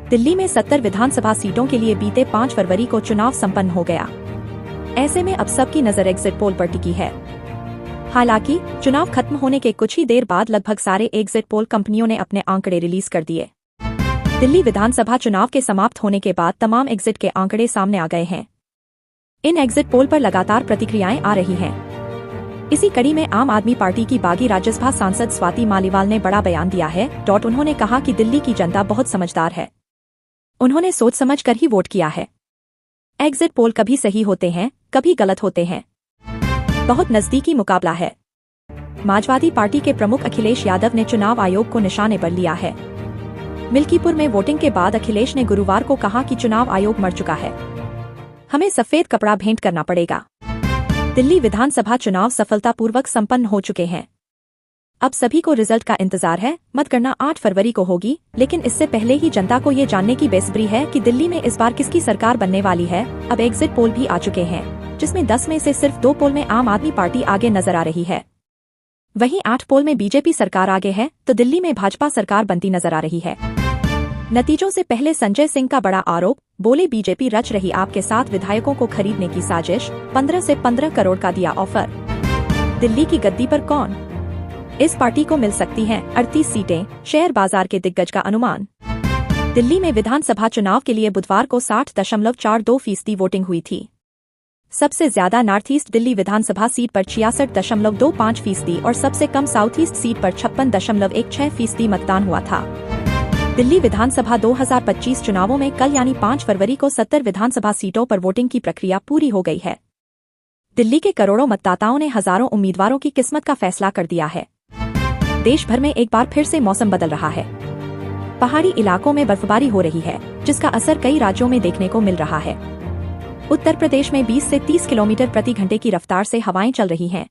दिल्ली में 70 विधानसभा सीटों के लिए बीते 5 फरवरी को चुनाव संपन्न हो गया। ऐसे में अब सबकी नजर एग्जिट पोल पर टिकी है। हालांकि चुनाव खत्म होने के कुछ ही देर बाद लगभग सारे एग्जिट पोल कंपनियों ने अपने आंकड़े रिलीज कर दिए। दिल्ली विधानसभा चुनाव के समाप्त होने के बाद तमाम एग्जिट के आंकड़े सामने आ गए हैं। इन एग्जिट पोल पर लगातार प्रतिक्रियाएं आ रही हैं। इसी कड़ी में आम आदमी पार्टी की बागी राज्यसभा सांसद स्वाति मालीवाल ने बड़ा बयान दिया है। उन्होंने कहा कि दिल्ली की जनता बहुत समझदार है। उन्होंने सोच समझ कर ही वोट किया है। एग्जिट पोल कभी सही होते हैं, कभी गलत होते हैं। बहुत नजदीकी मुकाबला है। समाजवादी पार्टी के प्रमुख अखिलेश यादव ने चुनाव आयोग को निशाने पर लिया है। मिल्कीपुर में वोटिंग के बाद अखिलेश ने गुरुवार को कहा कि चुनाव आयोग मर चुका है, हमें सफेद कपड़ा भेंट करना पड़ेगा। दिल्ली विधानसभा चुनाव सफलतापूर्वक संपन्न हो चुके हैं। अब सभी को रिजल्ट का इंतजार है। मतगणना 8 फरवरी को होगी, लेकिन इससे पहले ही जनता को ये जानने की बेसब्री है कि दिल्ली में इस बार किसकी सरकार बनने वाली है। अब एग्जिट पोल भी आ चुके हैं, जिसमें 10 में से सिर्फ 2 पोल में आम आदमी पार्टी आगे नजर आ रही है। वहीं 8 पोल में बीजेपी सरकार आगे है, तो दिल्ली में भाजपा सरकार बनती नजर आ रही है। नतीजों से पहले संजय सिंह का बड़ा आरोप, बोले बीजेपी रच रही आपके साथ विधायकों को खरीदने की साजिश, 15 से 15 करोड़ का दिया ऑफर। दिल्ली की गद्दी पर कौन? इस पार्टी को मिल सकती हैं 38 सीटें, शेयर बाजार के दिग्गज का अनुमान। दिल्ली में विधानसभा चुनाव के लिए बुधवार को 60.42% वोटिंग हुई थी। सबसे ज्यादा नॉर्थ ईस्ट दिल्ली विधानसभा सीट पर 66.25% और सबसे कम साउथ ईस्ट सीट पर 56.16% मतदान हुआ था। दिल्ली विधानसभा 2025 चुनावों में कल यानी 5 फरवरी को 70 विधानसभा सीटों पर वोटिंग की प्रक्रिया पूरी हो गई है। दिल्ली के करोड़ों मतदाताओं ने हजारों उम्मीदवारों की किस्मत का फैसला कर दिया है। देश भर में एक बार फिर से मौसम बदल रहा है। पहाड़ी इलाकों में बर्फबारी हो रही है, जिसका असर कई राज्यों में देखने को मिल रहा है। उत्तर प्रदेश में 20 से 30 किलोमीटर प्रति घंटे की रफ्तार से हवाएं चल रही हैं,